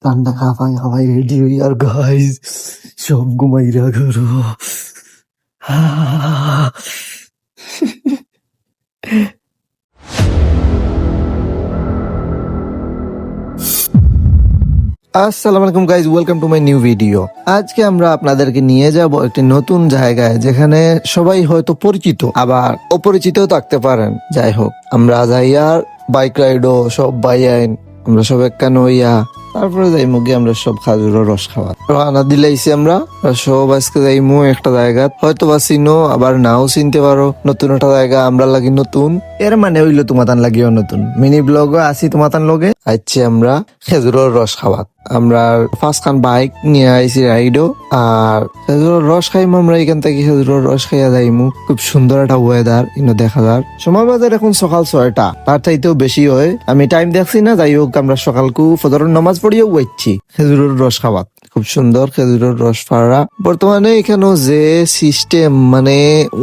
ঠান্ডা খাবাই খাবাই রেডি হই আর গাইস সব ঘুমাইরা করো। আসসালামু আলাইকুম guys, welcome to my new video. আজকে আমরা আপনাদেরকে নিয়ে যাব একটি নতুন জায়গায় যেখানে সবাই হয়তো পরিচিত আবার অপরিচিতও থাকতে পারেন। যাই হোক, আমরা যাইয়ার বাইক রাইডও সব বাইয়াইন আমরা সব একখান হইয়া তারপরে যাইমু গিয়ে আমরা সব খাজুরের রস খাওয়া রানা দিলাইছি। আমরা সব আজকে যাইমু একটা জায়গা, হয়তো বা চিনো আবার নাও চিনতে পারো। নতুন একটা জায়গা আমরা লাগি নতুন, এর মানে হইলো তোমাতান লাগিও নতুন। মিনি ব্লগও আছি তোমাতান লগে। আইছি আমরা খেজুরের রস খাওয়া। আমরা 5খান বাইক নিয়ে আইছি রাইডও, আর খেজুরের রস খাইমু আমরা এখান থেকে। খেজুরের রস খাইয়া যাইমু। খুব সুন্দর একটা ওয়েদার ইনো দেখা যার। সময় বাজার এখন সকাল 6টা, তার চাইতেও বেশি হয়, আমি টাইম দেখছি না। যাই হোক, আমরা সকালকু ফজরের নামাজ পড়িয়েও যাচ্ছি খেজুরের রস খাওয়া। খুব সুন্দর খেজুরের রস ফাড়া। বর্তমানে এখানেও যে সিস্টেম, মানে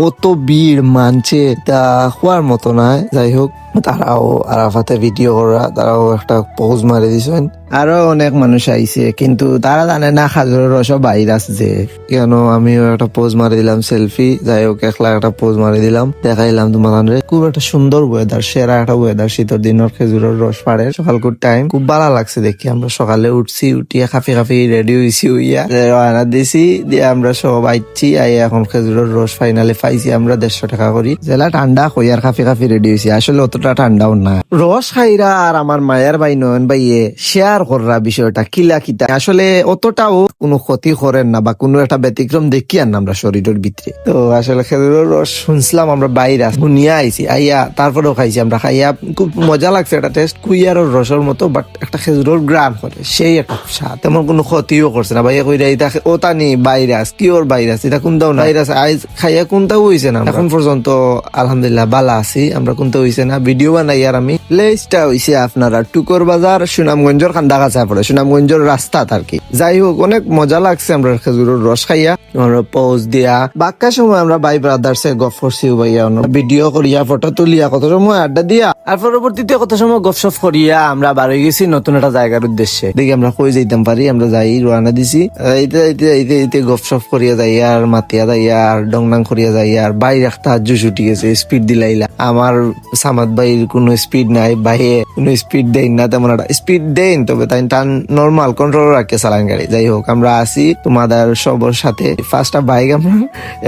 অত ভিড় মানছে তা হওয়ার মতো নয়। যাই হোক, তারাও আরাফাতে ভিডিও করা, তারাও একটা পোজ মারি দিছেন। আরো অনেক মানুষ আইছে, কিন্তু তারা জানে না খাজুরের রসও বাইর আছে। কেন আমিও একটা পোজ মারি দিলাম সেলফি। যাই হোক, একলা একটা পোজ মারি দিলাম, দেখাইলাম তোমাদের। খুব একটা সুন্দর ওয়েদার, সেরা একটা ওয়েদার শীতের দিনের খেজুরের রস পাড়ে সকালকুর টাইম। খুব ভালো লাগছে দেখি। আমরা সকালে উঠছি, উঠিয়া খাফি খাফি রেডি হয়েছি, হইয়া রান্না দিছি দিয়ে আমরা সব আইছি। এখন খেজুরের রস ফাইনালি পাইছি আমরা 150 টাকা করি। জেলা ঠান্ডা হইয়ার খাফি খাফি রেডি হয়েছি। আসলে অতটা ঠান্ডাও না। রস খাইরা আর আমার মায়ের ভাই নয়ন ভাইয়ে শেয়ার করা বিষয়টা কিলা কিতা আসলে অতটাও কোনো ক্ষতি করেন না বা কোনো একটা ব্যতিক্রম দেখি আর না আমরা শরীরের ভিতরে। তো আসলে খেজুরের রস শুনছিলাম আমরা বাইরে শুনিয়া আইছি, আইয়া তারপরেও খাইছি। আমরা খাইয়া খুব মজা লাগছে। একটা টেস্ট কুইয়ারের রসের মতো, বাট একটা খেজুরের গ্রাম করে সেই একটা স্বাদ। তেমন কোনো ক্ষতিও করছে না। ভাইয়া কইরা এটা ওটা নি ভাইরাস কি ওর ভাইরাস, এটা কোনটাও না ভাইরাস। আইজ খাইয়া কোনটাও হইছে না। এখন পর্যন্ত আলহামদুলিল্লাহ বালা আছি আমরা, কোনটা হইছে না। ভিডিও বানাই আর আমি। প্লেসটা হইছে আপনারা টুকর বাজার, সুনামগঞ্জের খান্দা কাছা পড়ে, সুনামগঞ্জের রাস্তা আর কি। যাই হোক, অনেক মজা লাগছে আমরা খেজুরের রস খাইয়া। আমরা পোজ দিয়া বাক্কা সময় আমরা ভাই ব্রাদার্সে গপ করছি ভাইয়া, ভিডিও করিয়া ফটো তুলিয়া কত সময় আড্ডা দিয়া, আর পরবর্তীতে কত সময় গপসপ করিয়া আমরা বার হয়ে গেছি নতুন একটা জায়গার উদ্দেশ্যে। দেখি আমরা কই যাইতাম পারি। আমরা যাই রওনা দিছি। এইতে গপসপ করিয়া যাই আর মাতিয়া যাই আর ডংডাং করিয়া যাই আর বাইরে একটা জুস উঠি গেছে। স্পিড দিলাইলা আমার সামাদ ভাইয়ের কোনো স্পিড নাই, ভাইয়ে কোনো স্পিড দেন না, তেমন একটা স্পিড দেন, তবে তাই টান নর্মাল কন্ট্রোল রাখে চালান গাড়ি। যাই হোক, আমরা আসি তোমাদের সবার সাথে। ফার্স্টটা বাইক আমরা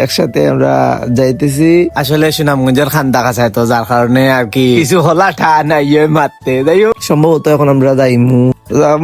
একসাথে আমরা যাইতেছি। আসলে সুনামগঞ্জের খান্দা কাছায়, তো যার কারণে আর কি কিছু হলা ঠান মারতে। যাই হোক, সম্ভবত এখন আমরা যাইমু।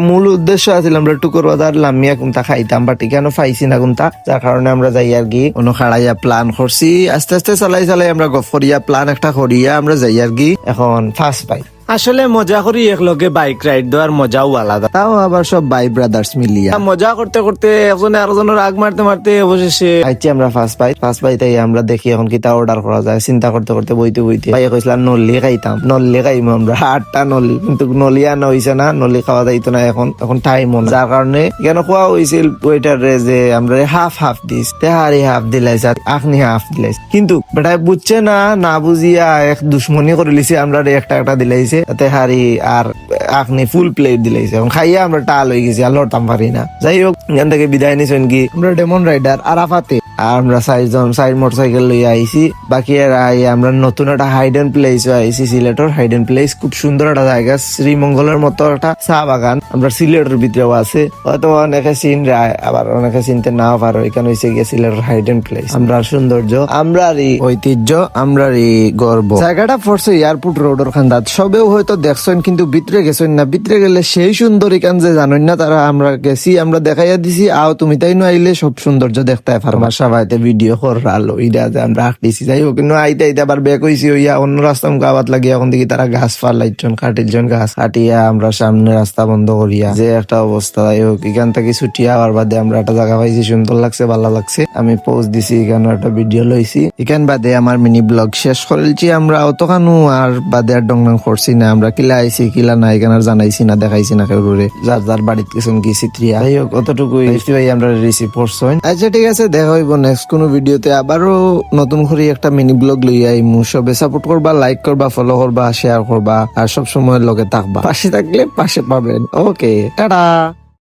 মূল উদ্দেশ্য আছিল আমরা টুকুর বাজার লামিয়া কোনটা খাইতাম, বাট কেন পাইছি না কোনটা, যার কারণে আমরা যাই আর কি অন্য খাড়াইয়া প্ল্যান করছি। আস্তে আস্তে চালাই চালাই আমরা গফ করিয়া প্ল্যান একটা করিয়া আমরা যাই আর কি এখন ফার্স্ট বাইক। আসলে মজা করি একলগে বাইক রাইড দেওয়ার মজাও আলাদা, তাও আবার সব ভাই ব্রাদার্স মিলিয়া মজা করতে করতে একজনে আরেকজনের রাগ মারতে মারতে অবশেষে আইছি আমরা ফার্স্ট বাইটাই আমরা দেখি এখন কিতা অর্ডার করা যায়। চিন্তা করতে করতে বইতে ভাইয়া কইছিলাম নল্লি খাইতাম, নল্লি খাইমু আমরা 8টা নল্লি, কিন্তু নলি আনা হইছে না, নল্লি খাওয়া যাইতো না এখন টাইম না, যার কারণে কেন খোয়া হয়েছিল ওয়েটারে যে আমরা হাফ দিস তেহারি হাফ দিলাইছে আখনি হাফ দিলাইছে, কিন্তু বেটাই বুঝছে না বুঝিয়া এক দুশ্মনী করে লিছে আমরা একটা দিলাইছে তেহারি আর আখনি ফুল প্লেট দিলাইছে। এখন খাইয়া আমরা টাল হয়ে গেছি, আর লড়তাম পারি না। যাই হোক, এখান থেকে বিদায় নিছেন কি আমরা ডেমন রাইডার আরাফাতে, আর আমরা 4 মোটরসাইকেল লইয়া আইছি। বাকি আমরা নতুন একটা হাইডেন প্লেস আইছি, সিলেটের হাইডেন প্লেস। খুব সুন্দর একটা জায়গা, শ্রীমঙ্গলের মতো একটা চা বাগান আমরা সিলেটের ভিতরেও আছে। হয়তো অনেকে চিন রায়, আবার অনেকে চিনতে নাও পারো। এখানে হয়েছে গিয়ে সিলেটের হাইডেন প্লেস। আমরা সৌন্দর্য, আমরারই ঐতিহ্য, আমরারই গর্ব। জায়গাটা পড়ছে এয়ারপোর্ট রোডের খান্দাত। সবেও হয়তো দেখছেন, কিন্তু ভিতরে গেছেন না। ভিতরে গেলে সেই সুন্দর এখান যে জানেন না তারা, আমরা গেছি, আমরা দেখাইয়া দিছি। আও তুমি তাই না আইলে সব সৌন্দর্য দেখতে পারবার। সবাইতে ভিডিও করালো ইটা যে আমরা আঁকতেছি। যাই হোক, কিন্তু আইতে আবার বেক হইছি হইয়া অন্য রাস্তা গাওয়াত লাগিয়া এখন দেখি তারা গাছ ফালাইছেন, কাটিলজন গাছ কাটিয়া আমরা সামনে রাস্তা বন্ধ করিয়া যে একটা অবস্থা। যাই হোক, এখান থেকে ছুটিয়া আবার বাদে আমরা একটা জায়গা পাইছি, সুন্দর লাগছে, ভালো লাগছে। আমি পোস্ট দিছি, এখানে একটা ভিডিও লইছি। এখান বাদে আমার মিনি ব্লগ শেষ করেছি। আমরা অতখানু আর বাদে আর ডংডং করছি না। আমরা কিলা আইছি কিলা না এখানে আর জানাইছি না, দেখাইছি না কেউ, যার বাড়িতে গেছেন গেছি ত্রিয়া। যাই হোক, অতটুকুই ভাই আমরা রিসিভ করছেন। আচ্ছা ঠিক আছে, দেখা হইব নেক্সট কোনো ভিডিওতে। আবারও নতুন করে একটা মিনি ব্লগ লইয়া আইমু। সবে সাপোর্ট করবা, লাইক করবা, ফলো করবা, শেয়ার করবা, আর সব সময় লগে থাকবা। পাশে থাকলে পাশে পাবেন। ওকে, টাটা।